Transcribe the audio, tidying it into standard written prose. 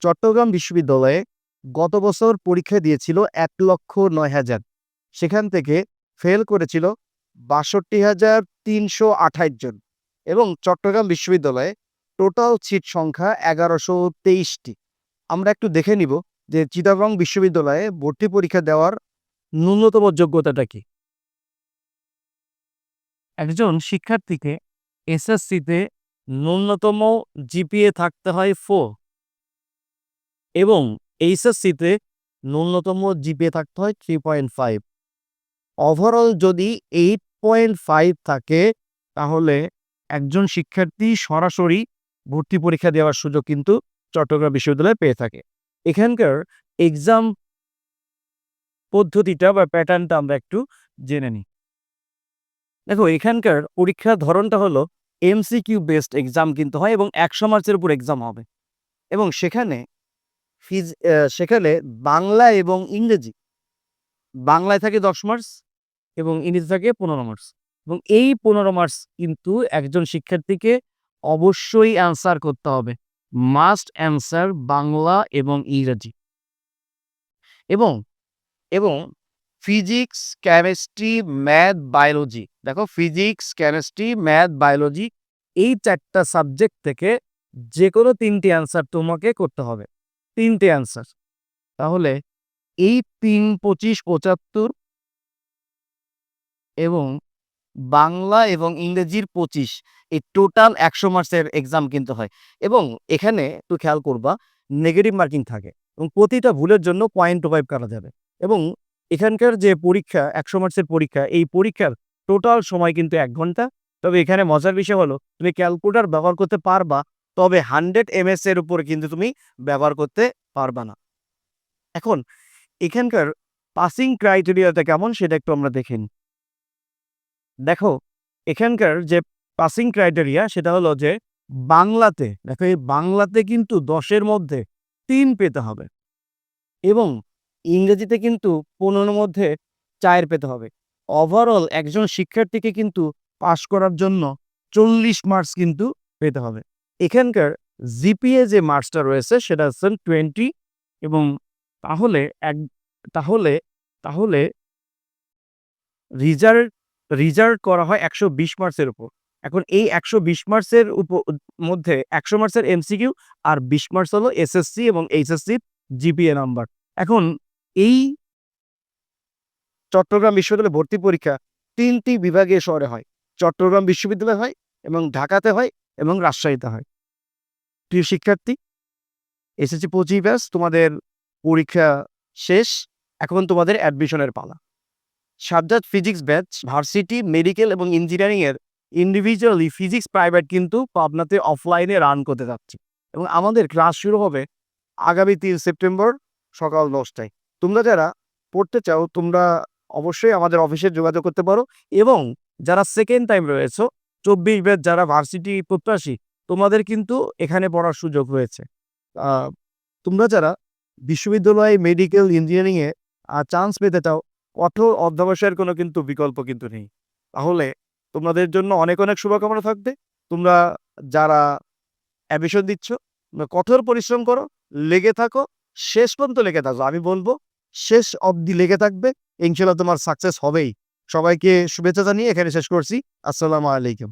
চট্টগ্রাম বিশ্ববিদ্যালয়ে গত বছর পরীক্ষা দিয়েছিল ১,০৯,০০০। সেখান থেকে ফেল করেছিল ৬২,৩২৮ জন এবং চট্টগ্রাম বিশ্ববিদ্যালয়ে টোটাল সিট সংখ্যা ১১২৩টি। আমরা একটু দেখে নিব যে চিটাগং বিশ্ববিদ্যালয়ে ভর্তি পরীক্ষা দেওয়ার ন্যূনতম যোগ্যতাটা কি। একজন শিক্ষার্থীকে এসএসসিতে ন্যূনতম জিপিএ থাকতে হয় 4 এবং এইচএসসিতে ন্যূনতম জিপিএ থাকতে হয় 3.5। ওভারঅল যদি 8.5 থাকে তাহলে একজন শিক্ষার্থী সরাসরি ভর্তি পরীক্ষা দেওয়ার সুযোগ কিন্তু চট্টগ্রাম বিশ্ববিদ্যালয়ে পেয়ে থাকে। এখানকার এক্সাম পদ্ধতিটা বা প্যাটার্নটা আমরা একটু জেনে নিই। দেখো, এখানকার পরীক্ষার ধরনটা হলো এমসিকিউ বেসড এক্সাম কিন্তু হয় এবং 100 মার্কসের উপর এক্সাম হবে এবং সেখানে বাংলা এবং ইংরেজি, বাংলায় থাকে 10 মার্কস এবং ইংরেজি থাকে 15 মার্কস এবং এই 15 মার্কস কিন্তু একজন শিক্ষার্থীকে অবশ্যই অ্যান্সার করতে হবে। মাস্ট অ্যান্সার বাংলা এবং ইংরেজি এবং এবং ফিজিক্স, কেমিস্ট্রি, ম্যাথ, বায়োলজি। দেখো, ফিজিক্স, কেমিস্ট্রি, ম্যাথ, বায়োলজি এই 4টা সাবজেক্ট থেকে যে কোনো 3টি অ্যান্সার তোমাকে করতে হবে। 3টে অ্যান্সার। তাহলে এই 3, 25, 75 এবং বাংলা এবং ইংরেজির 25, এই টোটাল 100 মার্কসের এক্সাম কিন্তু হয় এবং এখানে একটু খেয়াল করবা নেগেটিভ মার্কিং থাকে এবং প্রতিটা ভুলের জন্য 0.25 করা যাবে এবং এখানকার যে পরীক্ষা 100 মার্কসের পরীক্ষা, এই পরীক্ষার টোটাল সময় কিন্তু 1 ঘন্টা। তবে এখানে মজার বিষয় হলো তুমি ক্যালকুলেটর ব্যবহার করতে পারবা, তবে 100 এমএস এর উপরে কিন্তু তুমি ব্যবহার করতে পারবা না। এখন এখানকার পাসিং ক্রাইটেরিয়াটা কেমন সেটা একটু আমরা দেখে নিই। দেখো, এখানকার যে পাসিং ক্রাইটেরিয়া সেটা হলো যে বাংলাতে, দেখো এই বাংলাতে কিন্তু 10-এর মধ্যে 3 পেতে হবে এবং ইংরেজিতে কিন্তু 15-এর মধ্যে 4 পেতে হবে। ওভারঅল একজন শিক্ষার্থীকে কিন্তু পাস করার জন্য 40 মার্কস কিন্তু পেতে হবে। এখানকার জিপিএ যে মার্কসটা রয়েছে সেটা হচ্ছে 20 এবং তাহলে তাহলে তাহলে রিজাল্ট করা হয় 120 মার্কসের উপর। এখন এই 120 মার্কসের মধ্যে 100 মার্কসের এমসিকিউ আর 20 মার্কস হলো এসএসসি এবং এইচএসসির জিপিএ নাম্বার। এখন এই চট্টগ্রাম বিশ্ববিদ্যালয়ে ভর্তি পরীক্ষা 3টি বিভাগীয় শহরে হয়। চট্টগ্রাম বিশ্ববিদ্যালয়ে হয় এবং ঢাকাতে হয় এবং রাজশাহীতে হয়। প্রিয় শিক্ষার্থী, এসএসসি 25 ব্যাচ তোমাদের পরীক্ষা শেষ। এখন তোমাদের অ্যাডমিশনের পালা। Sajjad physics batch varsity, medical এবং ইঞ্জিনিয়ারিং এর ইন্ডিভিজুয়ালি ফিজিক্স প্রাইভেট কিন্তু পাবনাতে অফলাইনে রান করতে যাচ্ছে এবং আমাদের ক্লাস শুরু হবে আগামী 3 সেপ্টেম্বর সকাল 10টায়। তোমরা যারা পড়তে চাও তোমরা অবশ্যই আমাদের অফিসে যোগাযোগ করতে পারো এবং যারা সেকেন্ড টাইম রয়েছে 24 ব্যাচ যারা ভার্সিটি প্রত্যাশী, তোমাদের কিন্তু এখানে পড়ার সুযোগ রয়েছে। তোমরা যারা বিশ্ববিদ্যালয়, মেডিকেল, ইঞ্জিনিয়ারিং এ চান্স পেতে চাও, কঠোর অধ্যবসায়ের কোনো কিন্তু বিকল্প কিন্তু নেই। তাহলে তোমাদের জন্য অনেক অনেক শুভকামনা থাকবে। তোমরা যারা অ্যাডমিশন দিচ্ছ কঠোর পরিশ্রম করো, লেগে থাকো, শেষ পর্যন্ত লেগে থাকো। আমি বলবো শেষ অবধি লেগে থাকবে, ইনশাল্লাহ তোমার সাকসেস হবেই। সবাইকে শুভেচ্ছা জানিয়ে এখানে শেষ করছি। আসসালামু আলাইকুম।